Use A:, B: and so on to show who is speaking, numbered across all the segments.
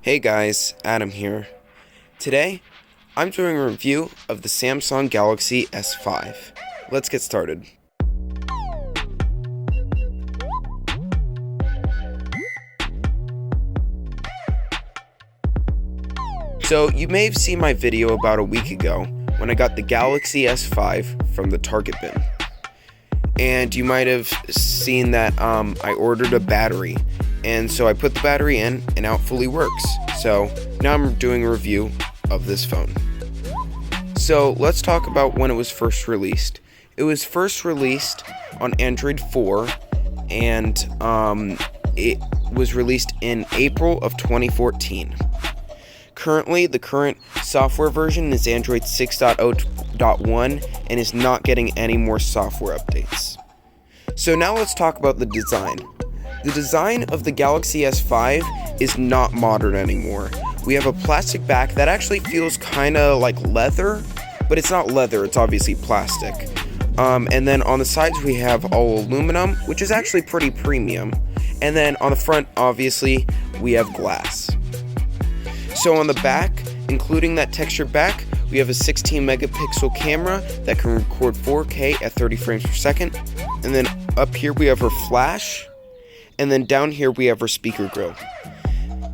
A: Hey guys, Adam here. Today, I'm doing a review of the Samsung Galaxy S5. Let's get started. So, you may have seen my video about a week ago when I got the Galaxy S5 from the Target bin. And you might have seen that I ordered a battery. And so I put the battery in and now it fully works. So now I'm doing a review of this phone. So let's talk about when it was first released. It was first released on Android 4 and it was released in April of 2014. Currently, the current software version is Android 6.0.1 and is not getting any more software updates. So now let's talk about the design. The design of the Galaxy S5 is not modern anymore. We have a plastic back that actually feels kinda like leather, but it's not leather, it's obviously plastic. And then on the sides we have all aluminum, which is actually pretty premium. And then on the front, obviously, we have glass. So on the back, including that textured back, we have a 16 megapixel camera that can record 4K at 30 frames per second. And then up here we have our flash. And then down here we have our speaker grill.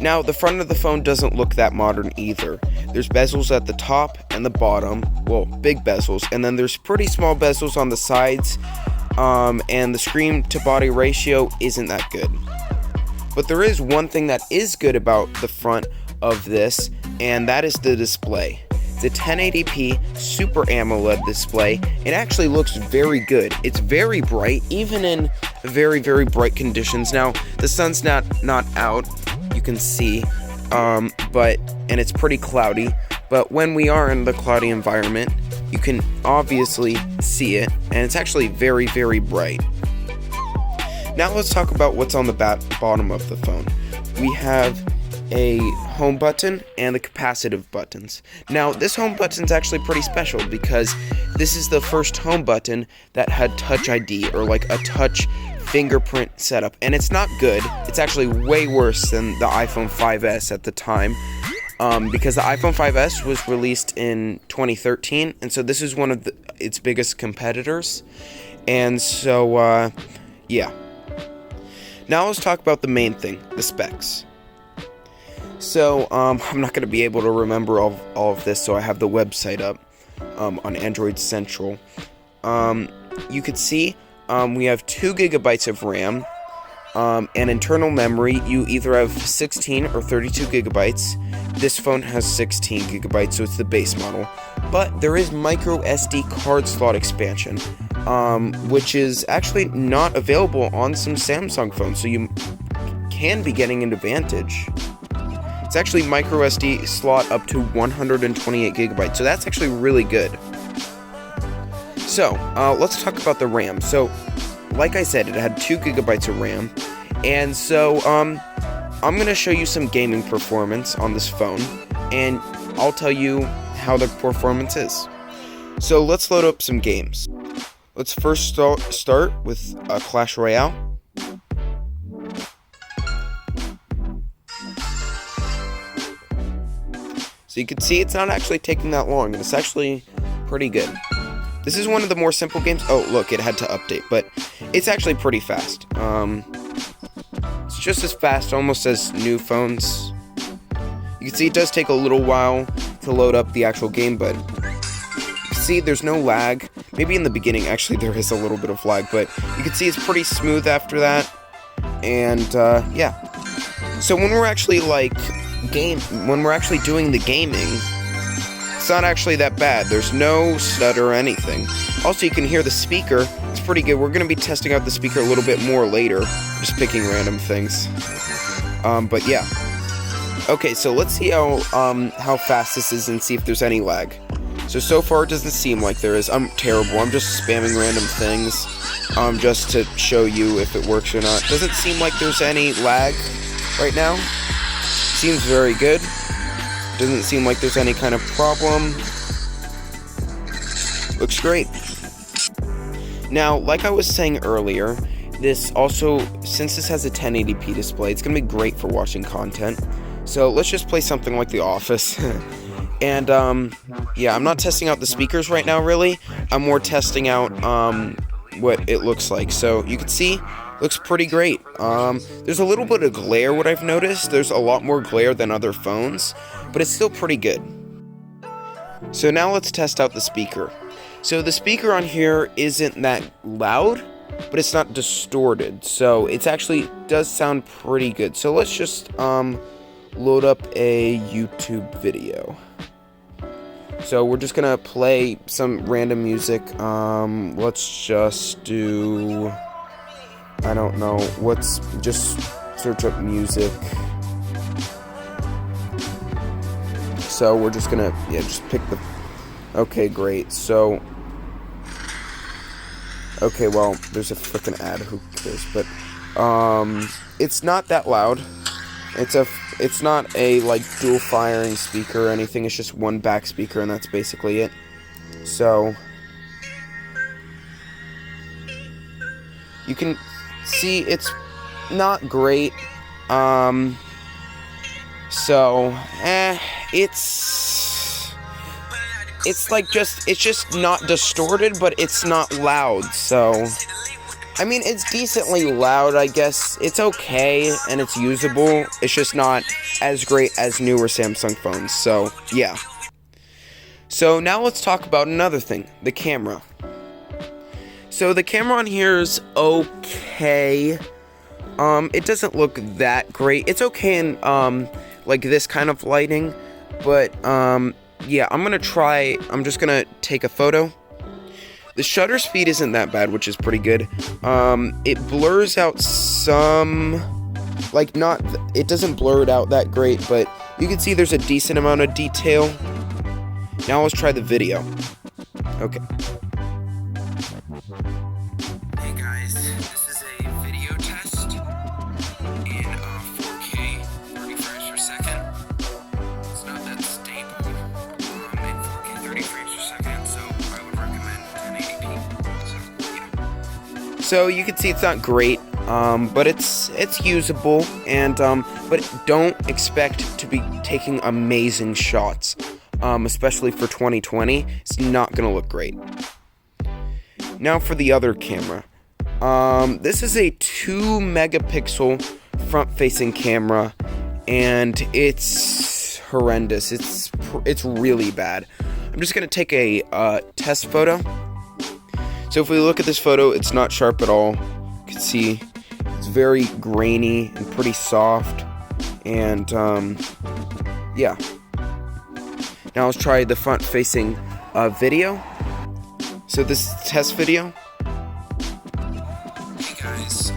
A: Now, the front of the phone doesn't look that modern either. There's bezels at the top and the bottom, well, big bezels, and then there's pretty small bezels on the sides, and the screen to body ratio isn't that good. But there is one thing that is good about the front of this, and that is the display. The 1080p Super AMOLED display, it actually looks very good. It's very bright, even in very, very bright conditions. Now, the sun's not out, you can see, and it's pretty cloudy, but when we are in the cloudy environment, you can obviously see it, and it's actually very, very bright. Now let's talk about what's on the bottom of the phone. We have a home button and the capacitive buttons. Now, this home button is actually pretty special because this is the first home button that had Touch ID, or like a touch fingerprint setup, and it's not good. It's actually way worse than the iPhone 5S at the time, because the iPhone 5S was released in 2013, and so this is one of its biggest competitors. And so, yeah. Now let's talk about the main thing, the specs. So, I'm not going to be able to remember all of this, so I have the website up on Android Central. You could see we have 2 gigabytes of RAM, and internal memory. You either have 16 or 32 gigabytes. This phone has 16 gigabytes, so it's the base model. But there is micro SD card slot expansion, which is actually not available on some Samsung phones, so you can be getting an advantage. It's actually micro SD slot up to 128 gigabytes, so that's actually really good. So, let's talk about the RAM. So, like I said, it had 2 gigabytes of RAM, and so, I'm going to show you some gaming performance on this phone, and I'll tell you how the performance is. So, let's load up some games. Let's first start with Clash Royale. So you can see it's not actually taking that long, and it's actually pretty good. This is one of the more simple games. Oh, look, it had to update, but it's actually pretty fast. It's just as fast almost as new phones. You can see it does take a little while to load up the actual game, but you can see there's no lag. Maybe in the beginning, actually, there is a little bit of lag, but you can see it's pretty smooth after that. And, yeah. So when we're actually, doing the gaming, it's not actually that bad. There's no stutter or anything. Also, you can hear the speaker. It's pretty good. We're going to be testing out the speaker a little bit more later. Just picking random things. But yeah. Okay, so let's see how fast this is and see if there's any lag. So far it doesn't seem like there is. I'm terrible. I'm just spamming random things just to show you if it works or not. Doesn't seem like there's any lag right now. Seems very good. Doesn't seem like there's any kind of problem. Looks great. Now, like I was saying earlier, this also, since this has a 1080p display, it's going to be great for watching content. So let's just play something like The Office. And yeah, I'm not testing out the speakers right now really. I'm more testing out what it looks like. So you can see, looks pretty great. There's a little bit of glare, what I've noticed. There's a lot more glare than other phones, but it's still pretty good. So now let's test out the speaker. So the speaker on here isn't that loud, but it's not distorted. So it's actually does sound pretty good. So let's just load up a YouTube video. So we're just gonna play some random music. Let's just do, I don't know, let's just search up music. So we're just gonna, just pick the, okay, great. So, okay, well, there's a freaking ad, who cares, but, it's not that loud. It's not a, like, dual firing speaker or anything, it's just one back speaker, and that's basically it. So, you can see it's not great. So, it's like it's just not distorted, but it's not loud, so, I mean, it's decently loud, I guess. It's okay, and it's usable. It's just not as great as newer Samsung phones, so, yeah. So, now let's talk about another thing, the camera. So, the camera on here is okay. It doesn't look that great. It's okay in, like, this kind of lighting, but, yeah, I'm just gonna take a photo. The shutter speed isn't that bad, which is pretty good. It blurs out some, like, it doesn't blur it out that great, but you can see there's a decent amount of detail. Now let's try the video. Okay. Hey guys, this is a video test in 4K, 30 frames per second. It's not that stable in 4K, 30 frames per second, so I would recommend 1080p. So you can see it's not great, but it's usable, and but don't expect to be taking amazing shots, especially for 2020. It's not gonna look great. Now for the other camera. This is a 2 megapixel front-facing camera, and it's horrendous. It's really bad. I'm just gonna take a test photo. So if we look at this photo, it's not sharp at all. You can see it's very grainy and pretty soft, and yeah. Now let's try the front-facing video. So this is the test video. Hey guys,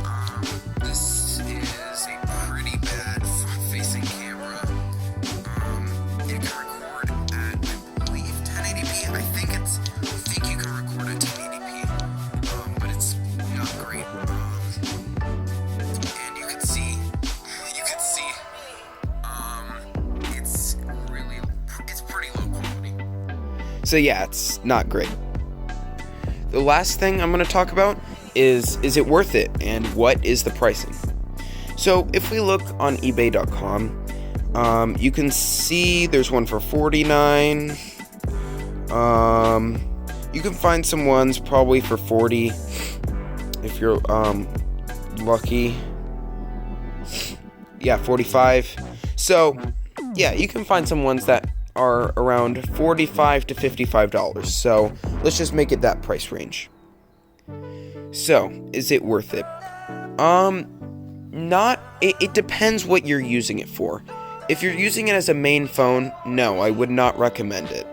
A: this is a pretty bad front-facing camera. It can record at, I believe, 1080p. I think you can record at 1080p, but it's not great. And you can see, it's pretty low quality. So yeah, it's not great. The last thing I'm going to talk about is it worth it, and what is the pricing? So if we look on ebay.com, you can see there's one for $49. You can find some ones probably for $40 if you're lucky. Yeah, $45. So yeah, you can find some ones that are around $45 to $55. So let's just make it that price range. So, is it worth it? It depends what you're using it for. If you're using it as a main phone, no, I would not recommend it.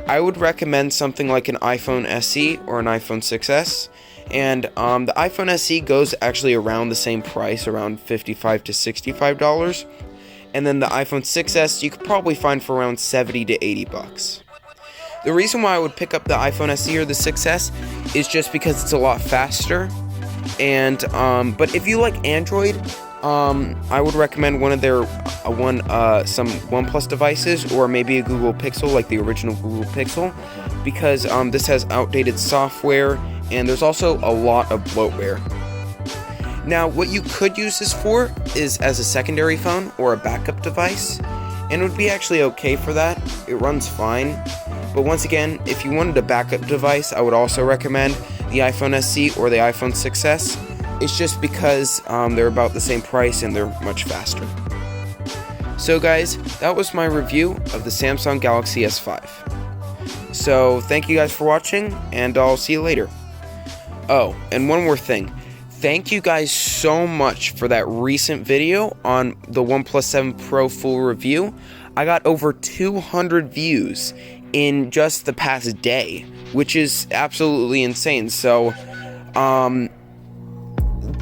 A: I would recommend something like an iPhone SE or an iPhone 6s. And the iPhone SE goes actually around the same price, around $55 to $65. And then the iPhone 6s you could probably find for around $70 to $80. The reason why I would pick up the iPhone SE or the 6s is just because it's a lot faster. And but if you like Android, I would recommend one of their some OnePlus devices, or maybe a Google Pixel, like the original Google Pixel, because this has outdated software and there's also a lot of bloatware. Now, what you could use this for is as a secondary phone or a backup device, and it would be actually okay for that. It runs fine. But once again, if you wanted a backup device, I would also recommend the iPhone SE or the iPhone 6s. It's just because they're about the same price and they're much faster. So guys, that was my review of the Samsung Galaxy S5. So thank you guys for watching, and I'll see you later. Oh, and one more thing. Thank you guys so much for that recent video on the OnePlus 7 Pro full review. I got over 200 views in just the past day, which is absolutely insane. So,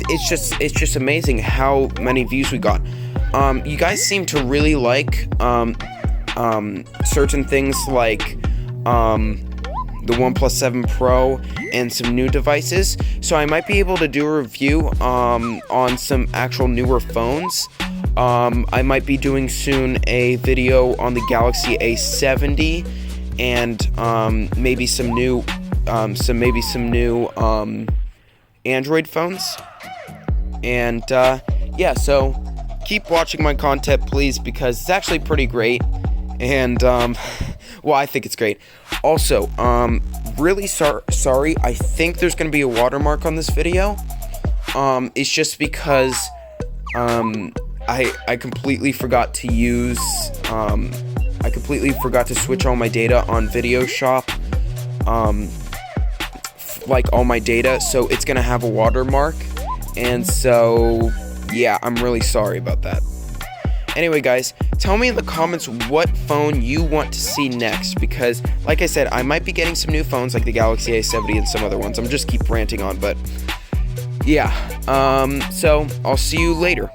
A: it's just amazing how many views we got. You guys seem to really like certain things like the OnePlus 7 Pro and some new devices, so I might be able to do a review on some actual newer phones. I might be doing soon a video on the Galaxy A70 and maybe some new Android phones. And yeah, so keep watching my content, please, because it's actually pretty great. And well, I think it's great. Also, really sorry. I think there's gonna be a watermark on this video. It's just because I completely forgot to use I completely forgot to switch all my data on VideoShop, like all my data, so it's gonna have a watermark. And so yeah, I'm really sorry about that. Anyway guys, tell me in the comments what phone you want to see next, because like I said, I might be getting some new phones like the Galaxy A70 and some other ones. I'm just keep ranting on, but yeah. So I'll see you later.